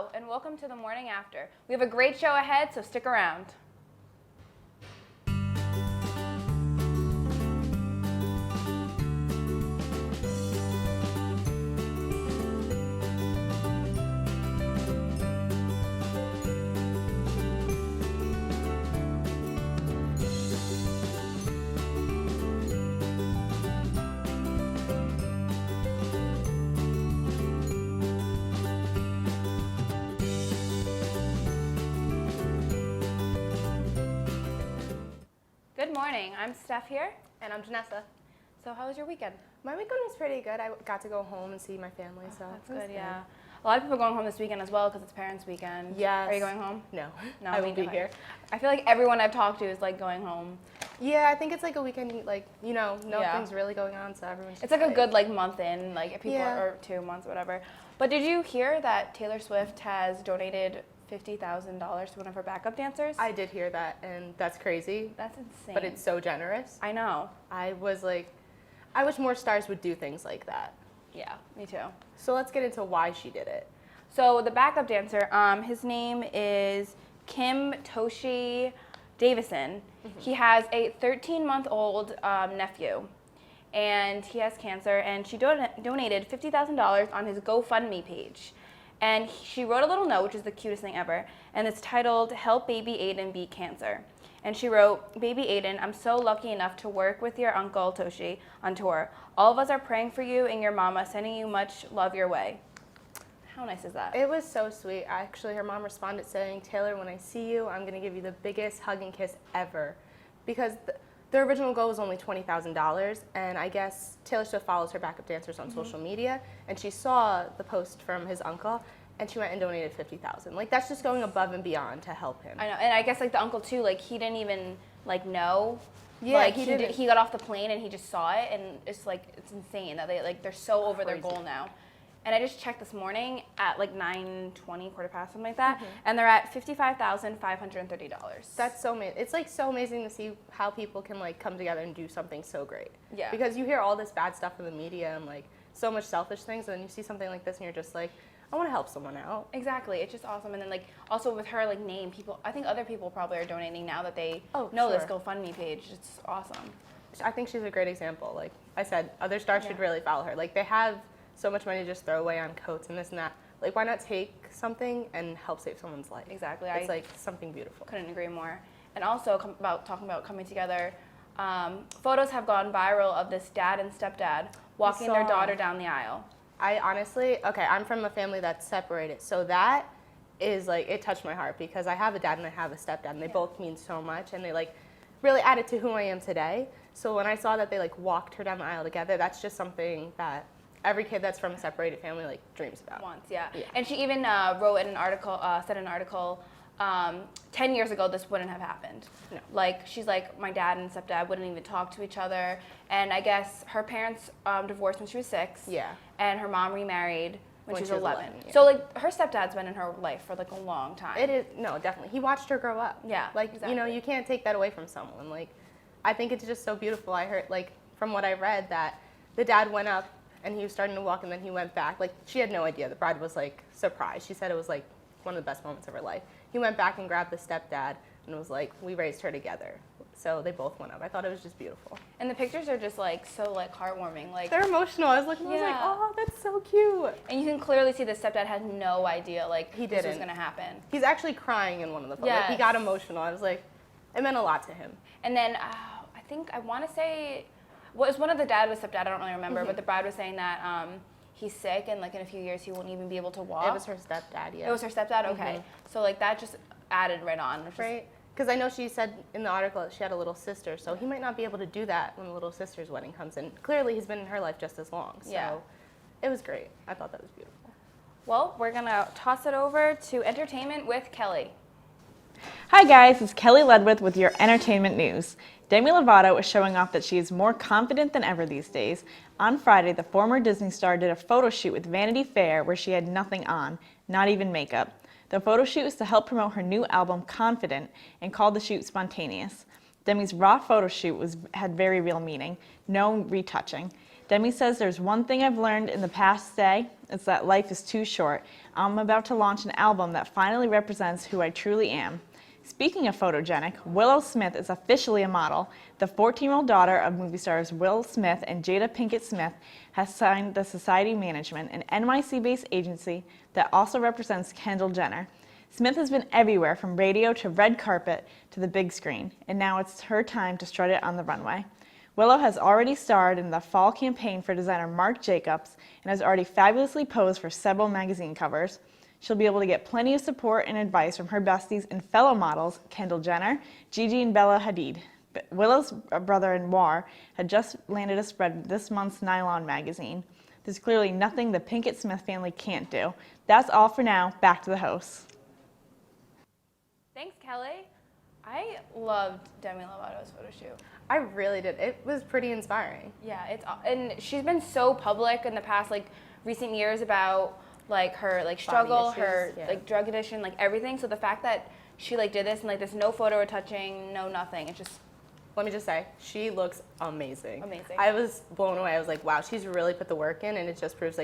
Hello, and welcome to the morning after. We have a great show ahead, so stick around. Good morning, I'm Steph here. And I'm Janessa. So how was your weekend? My weekend was pretty good. I got to go home and see my family, so That's good, yeah. A lot of people are going home this weekend as well because it's Parents' Weekend. Yes. Are you going home? No, No, I will be here. I feel like everyone I've talked to is like going home. Yeah, I think it's like a weekend, like, nothing's really going on, so everyone's just It's like a good like month in, like if people Yeah. or 2 months, whatever. But did you hear that Taylor Swift has donated $50,000 to one of her backup dancers? I did hear that, and that's crazy, That's insane. but it's so generous. I know. I was like, I wish more stars would do things like that. Yeah, me too. So let's get into why she did it. So the backup dancer, his name is Kim Toshi Davison. He has a 13-month-old nephew, and he has cancer, and she donated $50,000 on his GoFundMe page. And she wrote a little note, which is the cutest thing ever, and it's titled, "Help Baby Aiden Beat Cancer." And she wrote, "Baby Aiden, I'm so lucky enough to work with your uncle Toshi on tour. All of us are praying for you and your mama, sending you much love your way." How nice is that? It was so sweet. Actually, her mom responded saying, "Taylor, when I see you, I'm going to give you the biggest hug and kiss ever." Because the original goal was only $20,000, and I guess Taylor Swift follows her backup dancers on social media, and she saw the post from his uncle, and she went and donated $50,000. Like, that's just going above and beyond to help him. I know, and I guess like the uncle too, like he didn't even like know. Yeah, like he didn't. he got off the plane and he just saw it, and it's like it's insane that they're so over their goal now. And I just checked this morning at like 9:20, quarter past, something like that, and they're at $55,530. That's so amazing. It's like so amazing to see how people can like come together and do something so great. Yeah. Because you hear all this bad stuff in the media and like so much selfish things, and then you see something like this and you're just like, I want to help someone out. Exactly, it's just awesome. And then like also with her like name, people, I think other people probably are donating now that they know this GoFundMe page. It's awesome. I think she's a great example. Like I said, other stars should really follow her. Like they have so much money to just throw away on coats and this and that. Like why not take something and help save someone's life? Exactly. It's like something beautiful. Couldn't agree more. And also talking about coming together, photos have gone viral of this dad and stepdad walking their daughter down the aisle. I honestly, I'm from a family that's separated, so that is like, it touched my heart because I have a dad and I have a stepdad, and they both mean so much, and they like really added to who I am today. So when I saw that they like walked her down the aisle together, that's just something that every kid that's from a separated family like dreams about. Once, yeah. And she even wrote in an article, said in an article, 10 years ago this wouldn't have happened. No. Like she's like, my dad and stepdad wouldn't even talk to each other, and I guess her parents divorced when she was 6. Yeah. And her mom remarried when she was 11. Yeah. So like her stepdad's been in her life for like a long time. It is, no, definitely. He watched her grow up. Yeah, Like, exactly. you can't take that away from someone. Like, I think it's just so beautiful. I heard, like, from what I read, that the dad went up and he was starting to walk and then he went back. Like, she had no idea. The bride was, like, surprised. She said it was, like, one of the best moments of her life. He went back and grabbed the stepdad and was like, we raised her together. So they both went up. I thought it was just beautiful. And the pictures are just like so like heartwarming. Like they're emotional. I was looking, I was like, oh, that's so cute. And you can clearly see the stepdad had no idea like this was gonna happen. He's actually crying in one of the photos. Like, he got emotional. I was like, it meant a lot to him. And then I think I want to say, well, it was one of the dad with stepdad. I don't really remember, but the bride was saying that he's sick and like in a few years he won't even be able to walk. It was her stepdad. Yeah. It was her stepdad. Okay. So like that just added right on. Right. Because I know she said in the article that she had a little sister, so he might not be able to do that when the little sister's wedding comes in. Clearly, he's been in her life just as long, so it was great. I thought that was beautiful. Well, we're going to toss it over to entertainment with Kelly. Hi guys, it's Kelly Ledwith with your entertainment news. Demi Lovato is showing off that she is more confident than ever these days. On Friday, the former Disney star did a photo shoot with Vanity Fair where she had nothing on, not even makeup. The photo shoot was to help promote her new album, Confident, and called the shoot Spontaneous. Demi's raw photo shoot had very real meaning, no retouching. Demi says, there's one thing I've learned in the past day, it's that life is too short. I'm about to launch an album that finally represents who I truly am. Speaking of photogenic, Willow Smith is officially a model. The 14-year-old daughter of movie stars Will Smith and Jada Pinkett Smith has signed the Society Management, an NYC-based agency that also represents Kendall Jenner. Smith has been everywhere from radio to red carpet to the big screen, and now it's her time to strut it on the runway. Willow has already starred in the fall campaign for designer Marc Jacobs and has already fabulously posed for several magazine covers. She'll be able to get plenty of support and advice from her besties and fellow models, Kendall Jenner, Gigi and Bella Hadid. Willow's brother-in-law had just landed a spread with this month's Nylon magazine. There's clearly nothing the Pinkett-Smith family can't do. That's all for now. Back to the hosts. Thanks, Kelly. I loved Demi Lovato's photo shoot. I really did. It was pretty inspiring. Yeah, and she's been so public in the past recent years about her struggle, her drug addiction, everything. So the fact that she did this and there's no photo or touching, no nothing. It's just, let me just say, she looks amazing. Amazing. I was blown away. I was like, wow, she's really put the work in, and it just proves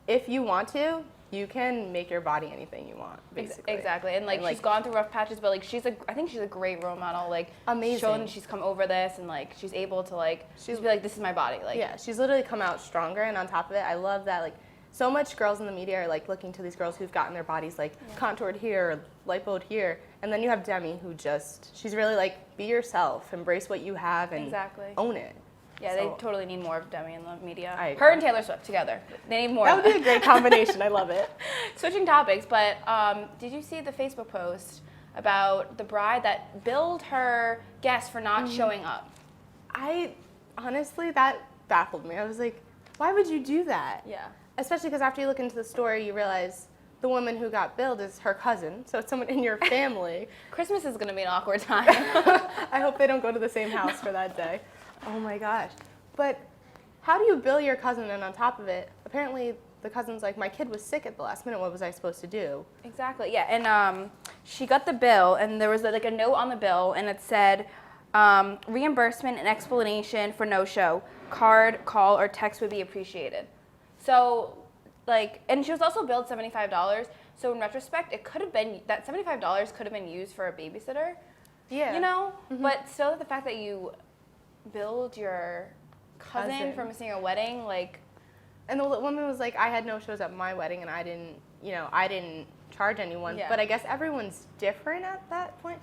if you want to, you can make your body anything you want, basically. Exactly. And she's gone through rough patches, but I think she's a great role model. Amazing. Showing that she's come over this and she's able to she's be this is my body. Yeah, she's literally come out stronger, and on top of it, I love that so much girls in the media are looking to these girls who've gotten their bodies contoured here, or lipoed here, and then you have Demi who she's really be yourself, embrace what you have, and own it. Yeah, they totally need more of Demi in the media. I agree. Her and Taylor Swift together. They need more. That would be a great combination. I love it. Switching topics, but did you see the Facebook post about the bride that billed her guests for not showing up? Honestly, that baffled me. I was like, why would you do that? Yeah. Especially because after you look into the story, you realize the woman who got billed is her cousin, so it's someone in your family. Christmas is going to be an awkward time. I hope they don't go to the same house for that day. Oh my gosh. But how do you bill your cousin, and on top of it, apparently the cousin's my kid was sick at the last minute, what was I supposed to do? Exactly, yeah. And she got the bill, and there was a note on the bill, and it said, reimbursement and explanation for no-show. Card, call, or text would be appreciated. So, and she was also billed $75. So in retrospect, it could have been, that $75 could have been used for a babysitter. Yeah. You know? Mm-hmm. But still, the fact that you billed your cousin for missing a wedding, And the woman was like, I had no shows at my wedding, and I didn't charge anyone. Yeah. But I guess everyone's different at that point.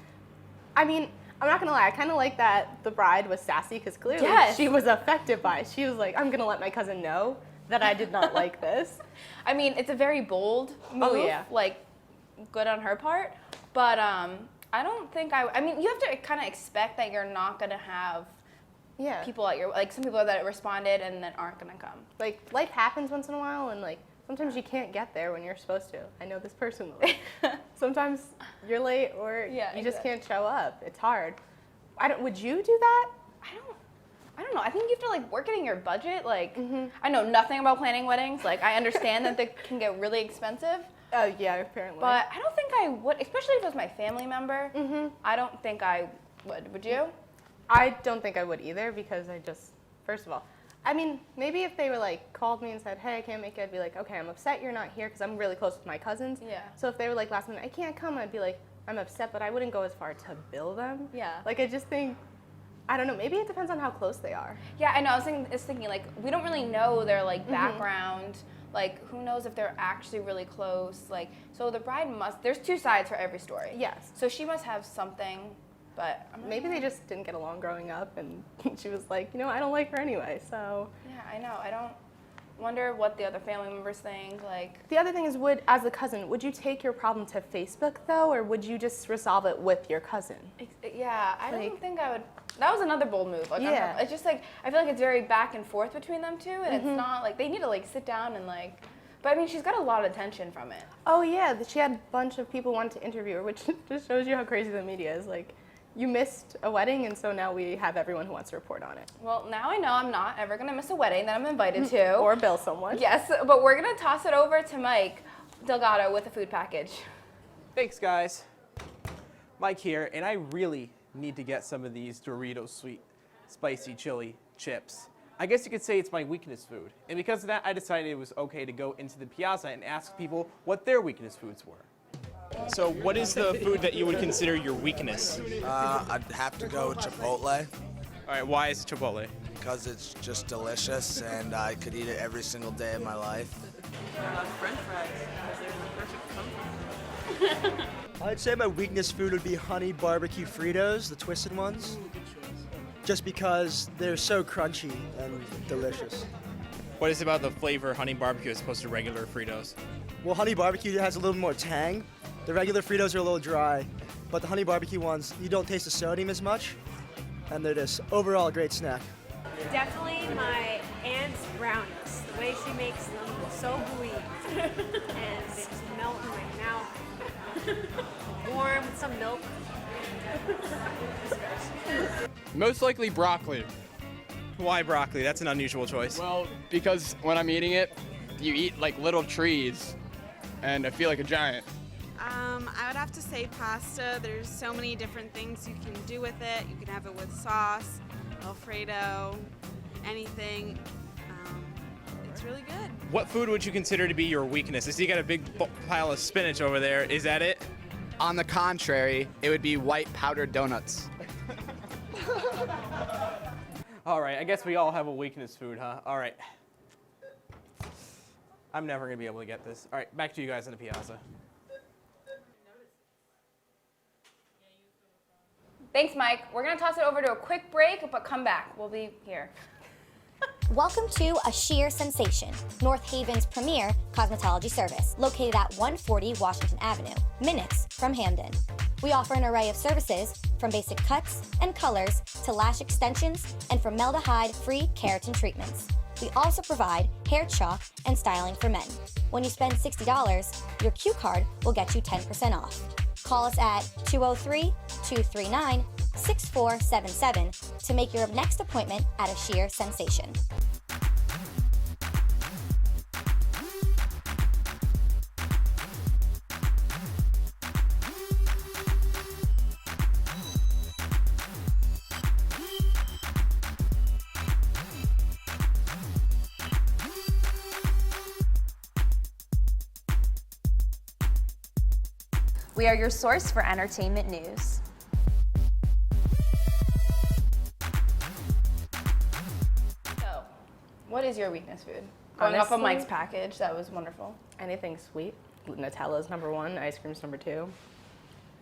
I mean, I'm not going to lie. I kind of like that the bride was sassy, because clearly she was affected by it. She was like, I'm going to let my cousin know that I did not like this. I mean, it's a very bold move. Oh, yeah. Good on her part. But I don't think I mean, you have to kind of expect that you're not going to have people at your, some people that responded and then aren't going to come. Life happens once in a while, and sometimes you can't get there when you're supposed to. I know this personally. Sometimes you're late, or you just can't show up. It's hard. Would you do that? I don't know. I think you have to work it in your budget. I know nothing about planning weddings. I understand that they can get really expensive. Oh yeah, apparently. But I don't think I would, especially if it was my family member. I don't think I would. Would you? I don't think I would either, because first of all, I mean, maybe if they were called me and said, hey, I can't make it, I'd be like, okay, I'm upset you're not here, because I'm really close with my cousins. Yeah. So if they were last minute, I can't come, I'd be like, I'm upset, but I wouldn't go as far to bill them. Yeah. I just think, I don't know, maybe it depends on how close they are. Yeah, I know. I was thinking we don't really know their background. Who knows if they're actually really close. So the bride there's two sides for every story. Yes. So she must have something, but maybe they just didn't get along growing up, and she was like, I don't like her anyway, so. Yeah, I know. I don't wonder what the other family members think. The other thing is, as a cousin, would you take your problem to Facebook, though, or would you just resolve it with your cousin? Yeah, I don't think I would. That was another bold move. It's just I feel it's very back and forth between them two, and it's not they need to sit down and But I mean, she's got a lot of attention from it. Oh yeah, she had a bunch of people wanting to interview her, which just shows you how crazy the media is. You missed a wedding, and so now we have everyone who wants to report on it. Well, now I know I'm not ever gonna miss a wedding that I'm invited to, or bill someone. Yes, but we're gonna toss it over to Mike Delgado with a food package. Thanks, guys. Mike here, and I really need to get some of these Doritos sweet spicy chili chips. I guess you could say it's my weakness food. And because of that, I decided it was okay to go into the piazza and ask people what their weakness foods were. So what is the food that you would consider your weakness? I'd have to go with Chipotle All right, why is Chipotle? because it's just delicious and I could eat it every single day of my life. French fries, because they're the perfect comfort. I'd say my weakness food would be honey barbecue Fritos, the twisted ones. Just because they're so crunchy and delicious. What is it about the flavor honey barbecue as opposed to regular Fritos? Well, honey barbecue has a little more tang. The regular Fritos are a little dry, but the honey barbecue ones, you don't taste the sodium as much, and they're just overall a great snack. Definitely my aunt's brownies. The way she makes them, so gooey, and they just melt in my mouth. Warm with some milk. Most likely broccoli. Why broccoli? That's an unusual choice. Well, because when I'm eating it, you eat like little trees, and I feel like a giant. I would have to say pasta. There's so many different things you can do with it. You can have it with sauce, Alfredo, anything. It's really good. What food would you consider to be your weakness? I see you got a big pile of spinach over there. Is that it? On the contrary, it would be white powdered donuts. All right, I guess we all have a weakness food, huh? All right. I'm never going to be able to get this. All right, back to you guys in the piazza. Thanks, Mike. We're going to toss it over to a quick break, but come back. We'll be here. Welcome to A Sheer Sensation, North Haven's premier cosmetology service, located at 140 Washington Avenue, minutes from Hamden. We offer an array of services, from basic cuts and colors to lash extensions and formaldehyde-free keratin treatments. We also provide hair chalk and styling for men. When you spend $60, your Q card will get you 10% off. Call us at 203-239-6477 to make your next appointment at A Sheer Sensation. We are your source for entertainment news. So, what is your weakness food? Going off of Honestly, Mike's package, that was wonderful. Anything sweet. Nutella's number one. Ice cream's number two.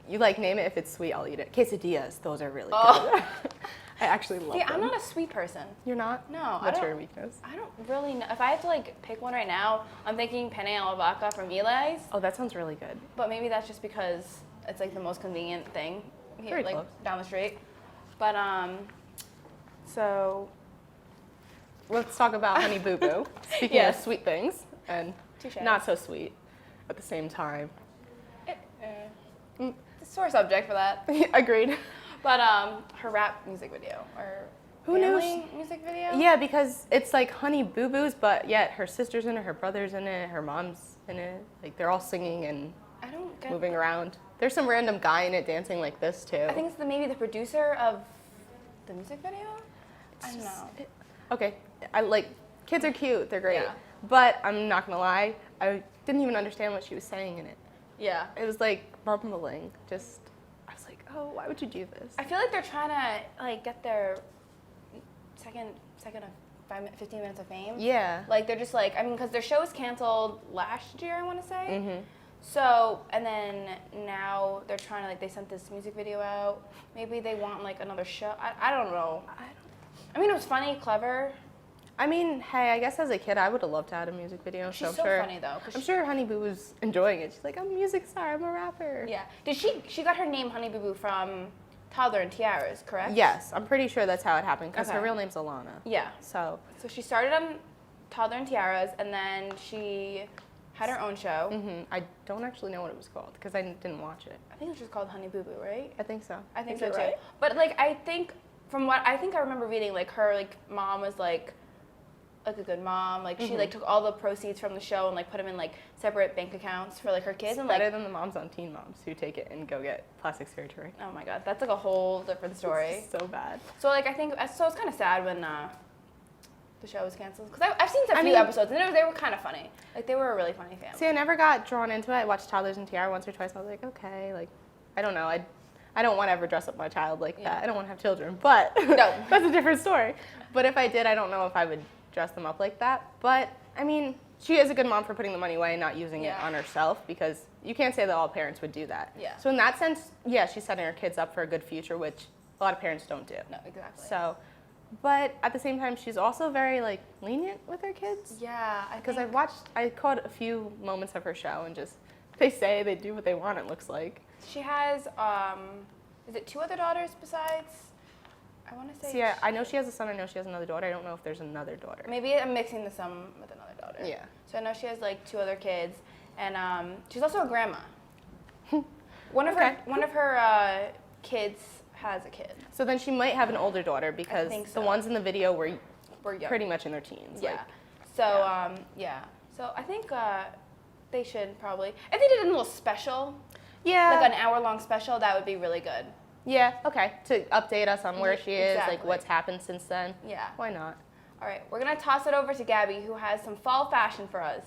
You like name it. If it's sweet, I'll eat it. Quesadillas. Those are really good. I actually love See, them. I'm not a sweet person. You're not? No. What's your weakness? I don't really know. If I had to like pick one right now, I'm thinking penne alla vodka from Eli's. Oh, that sounds really good. But maybe that's just because it's like the most convenient thing here, Very like close. down the street. But so Let's talk about Honey Boo Boo. Speaking Yes. of sweet things and Touché. not so sweet at the same time. it's a sore subject for that. Agreed. But her rap music video or Who knew family music video? Yeah, because it's like Honey Boo Boos, but yet her sister's in it, her brother's in it, her mom's in it. Like they're all singing and I don't get moving around. There's some random guy in it dancing like this too. I think it's maybe the producer of the music video. I don't know. Okay, I like kids are cute, they're great. Yeah. But I'm not gonna lie, I didn't even understand what she was saying in it. Yeah. It was like bumbling. Just I was like, oh, why would you do this? I feel like they're trying to like get their second of 15 minutes of fame. Yeah. Like they're just like, I mean, because their show was canceled last year, I want to say. Mhm. So, and then now they're trying to like, they sent this music video out. Maybe they want like another show. I don't know. I mean, it was funny, clever. I mean, hey, I guess as a kid, I would have loved to have a music video. She's I'm so sure, funny though. 'Cause I'm sure Honey Boo was enjoying it. She's like, I'm a music star, I'm a rapper. Yeah. Did she got her name Honey Boo Boo from Toddler and Tiaras, correct? Yes, I'm pretty sure that's how it happened because her Okay. real name's Alana. Yeah. So she started on Toddler and Tiaras, and then she had her own show. I don't actually know what it was called because I didn't watch it. I think it was just called Honey Boo Boo, right? I think so. I think Is so it too. right? But like I think from what I think I remember reading, like her like mom was like a good mom. Like she like took all the proceeds from the show and like put them in like separate bank accounts for like her kids It's and better like than the moms on Teen Moms who take it and go get plastic surgery. oh my god, that's like a whole different story. It's so bad. So like I think so it's kind of sad when the show was canceled? Because I've seen a few episodes, and they were kind of funny. Like, they were a really funny family. See, I never got drawn into it. I watched Toddlers in Tiara once or twice. I was like, okay, like, I don't know. I don't want to ever dress up my child like that. I don't want to have children, but No. that's a different story. But if I did, I don't know if I would dress them up like that. But, I mean, she is a good mom for putting the money away and not using it on herself, because you can't say that all parents would do that. Yeah. So in that sense, yeah, she's setting her kids up for a good future, which a lot of parents don't do. No, exactly. So, but at the same time, she's also very, like, lenient with her kids. Yeah, Because I caught a few moments of her show, and just, they say they do what they want, it looks like. She has, is it 2 other daughters besides? I want to say. See, I know she has a son. I know she has another daughter. I don't know if there's another daughter. Maybe I'm mixing the son with another daughter. Yeah. So I know she has like 2 other kids, and she's also a grandma. One of her kids has a kid. So then she might have an older daughter, because the ones in the video were young. pretty much in their teens. Yeah. Like, So So I think they should probably. If they did a little special. Yeah. Like an hour-long special, that would be really good. Yeah. Okay. To update us on where she is, Exactly. like what's happened since then. Yeah. Why not? All right, we're gonna toss it over to Gabbi, who has some fall fashion for us.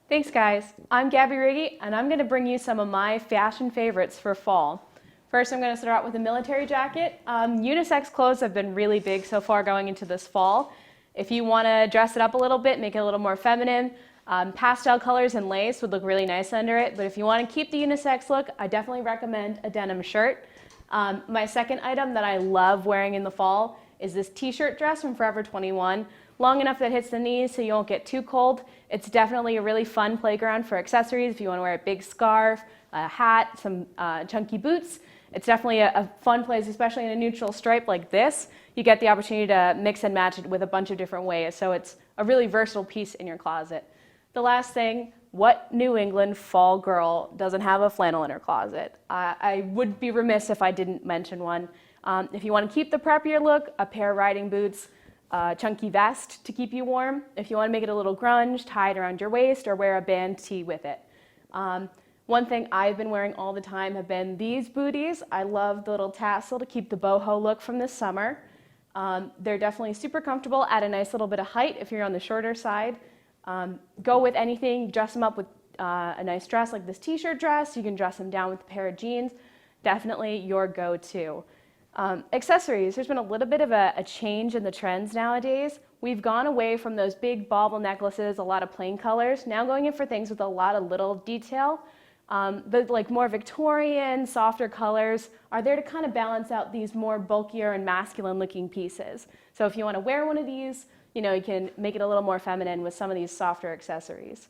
Thanks, guys. I'm Gabbi Riggi, and I'm going to bring you some of my fashion favorites for fall. First, I'm going to start out with a military jacket. Unisex clothes have been really big so far going into this fall. If you want to dress it up a little bit, make it a little more feminine, pastel colors and lace would look really nice under it. But if you want to keep the unisex look, I definitely recommend a denim shirt. My second item that I love wearing in the fall is this t-shirt dress from Forever 21. Long enough that it hits the knees so you won't get too cold. It's definitely a really fun playground for accessories. If you want to wear a big scarf, a hat, some chunky boots, it's definitely a fun place, especially in a neutral stripe like this. You get the opportunity to mix and match it with a bunch of different ways, so it's a really versatile piece in your closet. The last thing, what New England fall girl doesn't have a flannel in her closet? I would be remiss if I didn't mention one. If you want to keep the preppier look, a pair of riding boots, chunky vest to keep you warm. If you want to make it a little grunge, tie it around your waist or wear a band tee with it. One thing I've been wearing all the time have been these booties. I love the little tassel to keep the boho look from this summer. They're definitely super comfortable, add a nice little bit of height if you're on the shorter side. Go with anything, dress them up with a nice dress like this t-shirt dress. You can dress them down with a pair of jeans. Definitely your go-to. Accessories, there's been a little bit of a change in the trends nowadays. We've gone away from those big bauble necklaces, a lot of plain colors, now going in for things with a lot of little detail. The like more Victorian, softer colors are there to kind of balance out these more bulkier and masculine looking pieces. So if you want to wear one of these, you know, you can make it a little more feminine with some of these softer accessories.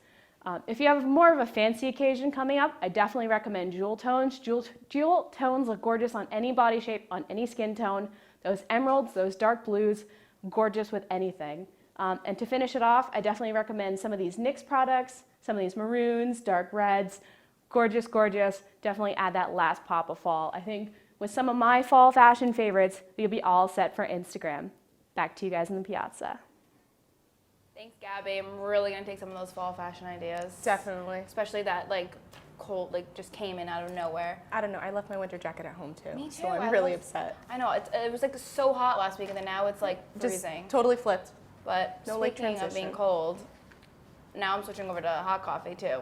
If you have more of a fancy occasion coming up, I definitely recommend jewel tones. Jewel tones look gorgeous on any body shape, on any skin tone. Those emeralds, those dark blues, gorgeous with anything. And to finish it off, I definitely recommend some of these NYX products, some of these maroons, dark reds. Gorgeous, gorgeous. Definitely add that last pop of fall. I think with some of my fall fashion favorites, you'll be all set for Instagram. Back to you guys in the piazza. Thanks, Gabbi. I'm really gonna take some of those fall fashion ideas. Definitely. Especially that like cold, like just came in out of nowhere. I don't know. I left my winter jacket at home too. Me too. So I'm really upset. I know. It was like so hot last week, and then now it's like freezing. Just totally flipped. But no late speaking of transition. being cold, now I'm switching over to hot coffee too.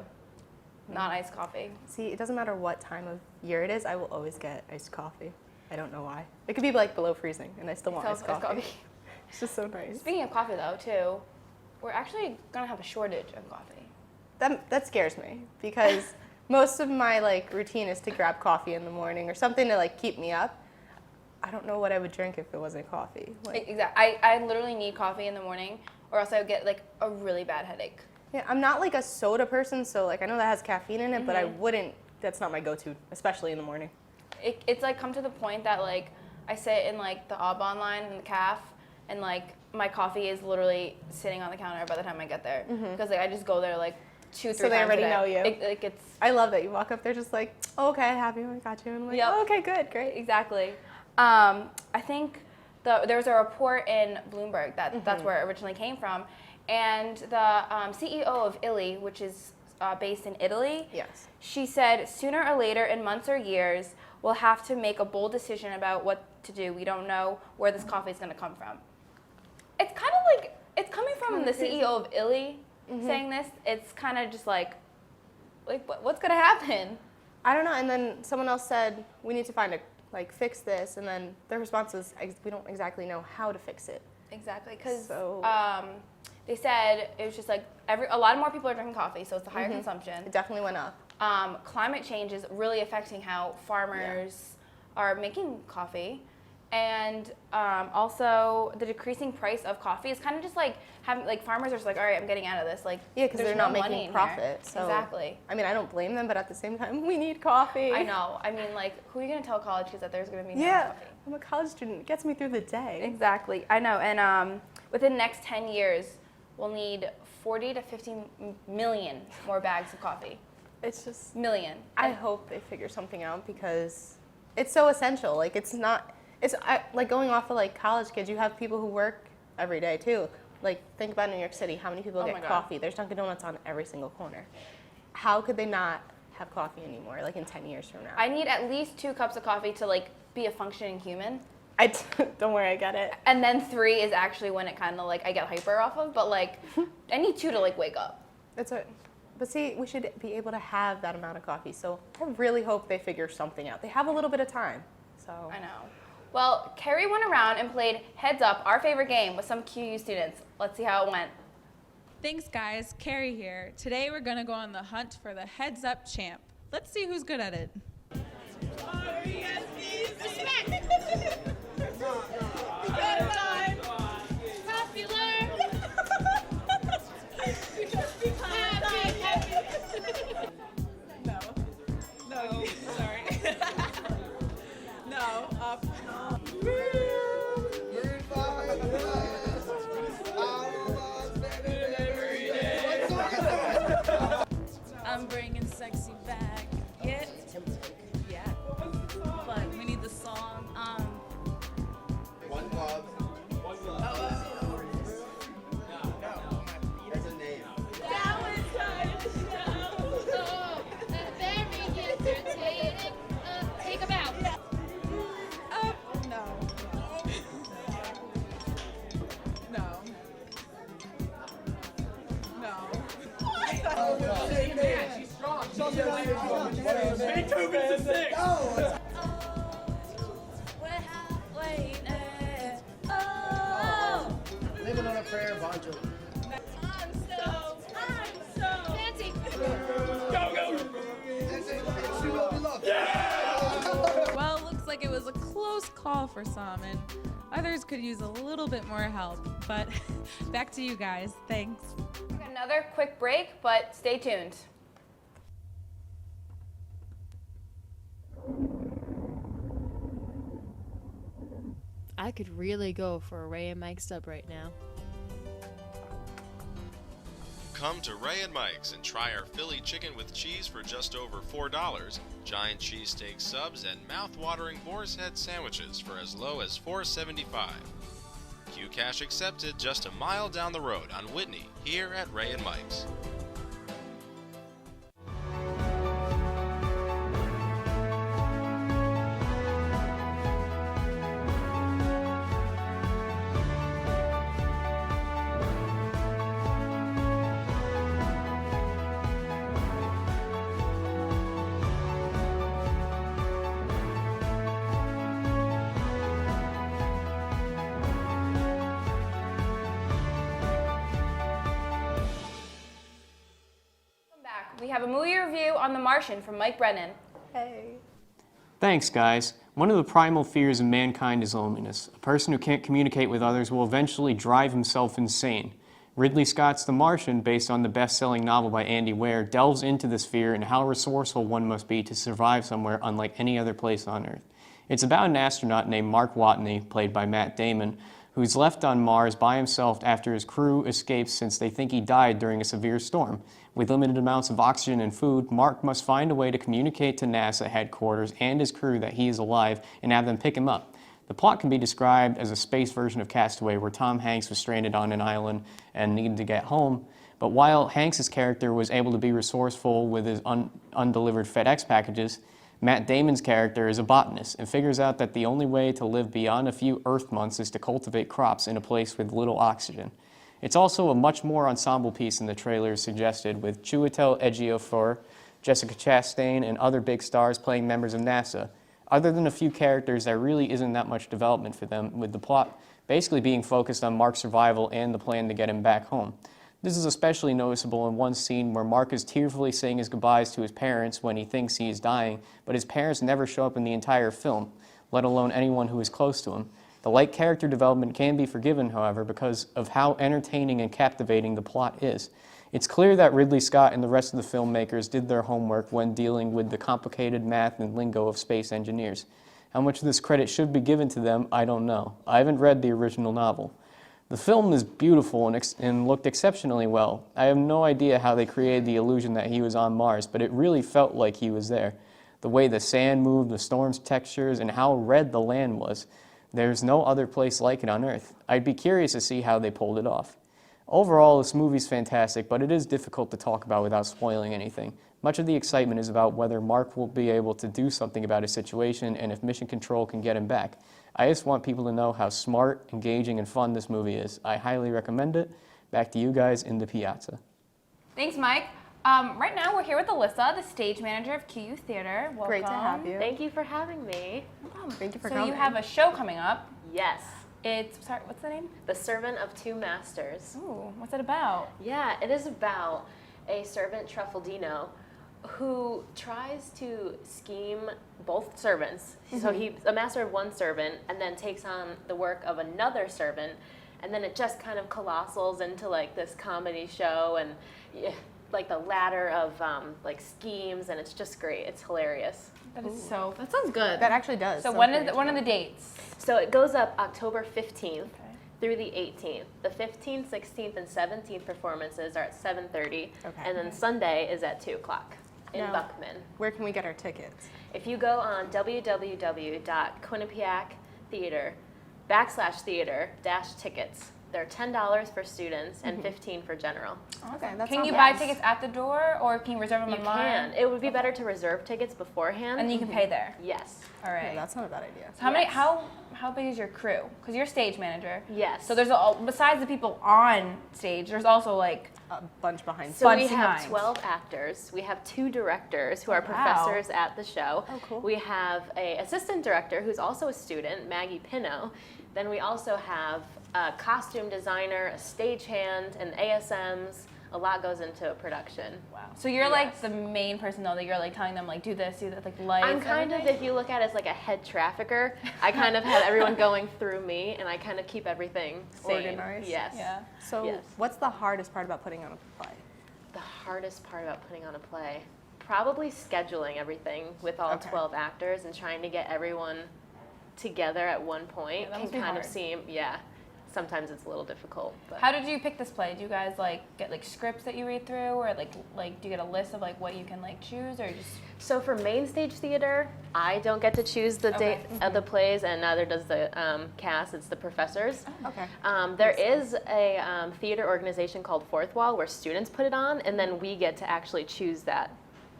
Not iced coffee. See, it doesn't matter what time of year it is, I will always get iced coffee. I don't know why. It could be like below freezing, and I still want iced coffee. It's just so nice. Speaking of coffee though, too, we're actually gonna have a shortage of coffee. That scares me, because most of my like routine is to grab coffee in the morning or something to like keep me up. I don't know what I would drink if it wasn't coffee. Exactly. I literally need coffee in the morning, or else I would get like a really bad headache. Yeah, I'm not like a soda person, so like I know that has caffeine in it, but I wouldn't. That's not my go-to, especially in the morning. It's like come to the point that like I sit in like the Aubon line in the caf, and like my coffee is literally sitting on the counter by the time I get there, because like I just go there like 2-3 times. So they already know you. It's. I love that you walk up there just like, oh, okay, I have you, I got you, and I'm like, Yep. oh, okay, good, great. Exactly. I think there was a report in Bloomberg that that's where it originally came from, and the CEO of Illy, which is based in Italy, she said sooner or later, in months or years, we'll have to make a bold decision about what to do. We don't know where this coffee is going to come from. it's kind of like, it's coming from the CEO of Illy saying this. It's kind of just like what's gonna happen? I don't know. And then someone else said, we need to fix this. And then their response was, we don't exactly know how to fix it. Exactly, because they said it was just like a lot more people are drinking coffee, so it's a higher consumption. It definitely went up. Climate change is really affecting how farmers are making coffee. And also the decreasing price of coffee is kind of just like having, like, farmers are just like, all right, I'm getting out of this. Like, yeah, because they're not making profit. So. Exactly. I mean, I don't blame them, but at the same time, we need coffee. I know. I mean, like, who are you going to tell college kids that there's going to be no coffee? I'm a college student. It gets me through the day. Exactly. I know. And within the next 10 years, we'll need 40 to 50 million more bags of coffee. It's just million. I hope they figure something out because it's so essential. Like, it's not. It's like going off of like college kids. You have people who work every day too. Like, think about New York City. How many people get coffee? There's Dunkin' Donuts on every single corner. How could they not have coffee anymore? Like in 10 years from now. I need at least 2 cups of coffee to like be a functioning human. Don't worry, I get it. And then 3 is actually when it kind of like I get hyper off of. But like I need 2 to like wake up. That's it. But see, we should be able to have that amount of coffee. So I really hope they figure something out. They have a little bit of time. So I know. Well, Carrie went around and played Heads Up, our favorite game, with some QU students. Let's see how it went. Thanks, guys. Carrie here. Today we're going to go on the hunt for the Heads Up champ. Let's see who's good at it. No, sorry. No, up. I'm bringing sexy back. Yeah. Yeah. But we need the song. One love. There's a name. Take them out. No. She's strong. Beethoven's a 6. Living on a prayer, Bon Jovi. I'm so Nancy. Go. Well, it looks like it was a close call for some, and others could use a little bit more help. But back to you guys. Thanks. Another quick break, but stay tuned. I could really go for a Ray and Mike sub right now. Come to Ray and Mike's and try our Philly chicken with cheese for just over $4, giant cheesesteak subs, and mouth-watering boar's head sandwiches for as low as $4.75. Q-Cash accepted just a mile down the road on Whitney, here at Ray and Mike's. We have a movie review on The Martian from Mike Brennan. Hey. Thanks, guys. One of the primal fears of mankind is loneliness. A person who can't communicate with others will eventually drive himself insane. Ridley Scott's The Martian, based on the best-selling novel by Andy Weir, delves into this fear and how resourceful one must be to survive somewhere unlike any other place on Earth. It's about an astronaut named Mark Watney, played by Matt Damon, who's left on Mars by himself after his crew escapes since they think he died during a severe storm. With limited amounts of oxygen and food, Mark must find a way to communicate to NASA headquarters and his crew that he is alive and have them pick him up. The plot can be described as a space version of Castaway, where Tom Hanks was stranded on an island and needed to get home. But while Hanks' character was able to be resourceful with his undelivered FedEx packages, Matt Damon's character is a botanist and figures out that the only way to live beyond a few Earth months is to cultivate crops in a place with little oxygen. It's also a much more ensemble piece than the trailer suggested, with Chiwetel Ejiofor, Jessica Chastain, and other big stars playing members of NASA. Other than a few characters, there really isn't that much development for them, with the plot basically being focused on Mark's survival and the plan to get him back home. This is especially noticeable in one scene where Mark is tearfully saying his goodbyes to his parents when he thinks he is dying, but his parents never show up in the entire film, let alone anyone who is close to him. The light character development can be forgiven, however, because of how entertaining and captivating the plot is. It's clear that Ridley Scott and the rest of the filmmakers did their homework when dealing with the complicated math and lingo of space engineers. How much of this credit should be given to them, I don't know. I haven't read the original novel. The film is beautiful and looked exceptionally well. I have no idea how they created the illusion that he was on Mars, but it really felt like he was there. The way the sand moved, the storm's textures, and how red the land was. There's no other place like it on Earth. I'd be curious to see how they pulled it off. Overall, this movie's fantastic, but it is difficult to talk about without spoiling anything. Much of the excitement is about whether Mark will be able to do something about his situation and if Mission Control can get him back. I just want people to know how smart, engaging, and fun this movie is. I highly recommend it. Back to you guys in the Piazza. Thanks, Mike. Right now we're here with Alissa, the stage manager of QU Theater. Welcome. Great to have you. Thank you for having me. No problem. Thank you for so coming. you have a show coming up. Yes. It's, sorry, what's the name? The Servant of Two Masters. Ooh, what's it about? Yeah, it is about a servant Truffaldino who tries to scheme both servants. So he's a master of one servant and then takes on the work of another servant, and then it just kind of colossals into like this comedy show and like the ladder of like schemes, and it's just great. It's hilarious. That is so. That sounds good. That actually does. So when are the dates? So it goes up October 15th through the 18th. The 15th, 16th, and 17th performances are at 7:30, and then Sunday is at 2 o'clock in Buckman. Where can we get our tickets? If you go on www.quinnipiac.theater/theater-tickets, they're $10 for students and $15 for general. Okay. Can you buy tickets at the door, or can you reserve them online? You can. It would be better to reserve tickets beforehand. And you can pay there. Yes. All right. Yeah, that's not a bad idea. So how big is your crew? Because you're stage manager. Yes. So there's besides the people on stage, there's also like a bunch behind. So we have 12 actors. We have 2 directors who are professors at the show. Oh, cool. We have an assistant director who's also a student, Maggie Pino. Then we also have a costume designer, a stagehand, and ASMs. A lot goes into a production. Wow. So you're like the main person though, that you're like telling them like do this, do that, like lights. I'm kind of, if you look at it as like a head trafficker, I kind of have everyone going through me, and I kind of keep everything sane. Organized. Yes. Yeah. So what's the hardest part about putting on a play? The hardest part about putting on a play? Probably scheduling everything with all 12 actors and trying to get everyone together at one point. Yeah, that can must be kind hard. of seem, sometimes it's a little difficult. But How did you pick this play? Do you guys like get like scripts that you read through, or like do you get a list of like what you can like choose, or just? So for main stage theater, I don't get to choose the date of the plays, and neither does the cast. It's the professors. Okay. There is a theater organization called Fourth Wall where students put it on, and then we get to actually choose that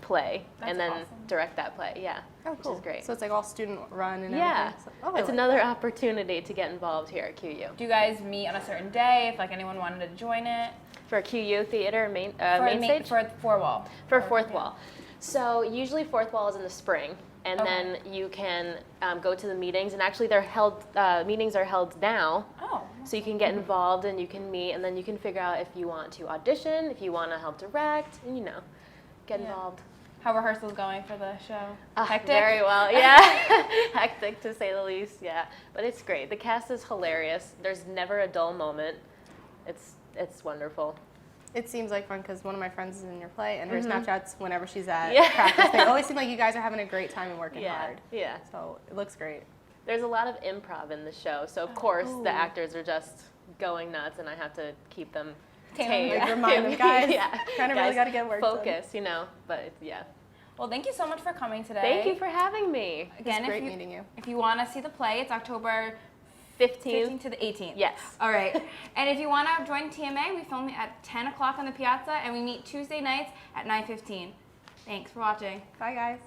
play and then direct that play. Yeah. Oh, cool. Which is great. So it's like all student run and Yeah. everything. So, It's another opportunity to get involved here at QU. Do you guys meet on a certain day if like anyone wanted to join it? For QU theater main stage? For Fourth Wall. For Fourth Wall. So usually Fourth Wall is in the spring, and then you can go to the meetings, and actually they're held, meetings are held now. Oh. So you can get involved and you can meet, and then you can figure out if you want to audition, if you want to help direct, and get involved. How rehearsals going for the show? Hectic? Very well, yeah. Hectic to say the least, yeah. But it's great. The cast is hilarious. There's never a dull moment. It's wonderful. It seems like fun because one of my friends is in your play, and her Mhm. Snapchats whenever she's at Yeah. practice, they always seem like you guys are having a great time and working hard. Yeah. So it looks great. There's a lot of improv in the show, so of course the actors are just going nuts, and I have to keep them tame. Like remind them, guys, kind of really guys, got to get work done. focus, but yeah. Well, thank you so much for coming today. Thank you for having me. Again, It's great meeting you. If you want to see the play, it's October 15th to the 18th. Yes. All right. And if you want to join TMA, we film at 10 o'clock on the Piazza, and we meet Tuesday nights at 9:15. Thanks for watching. Bye, guys.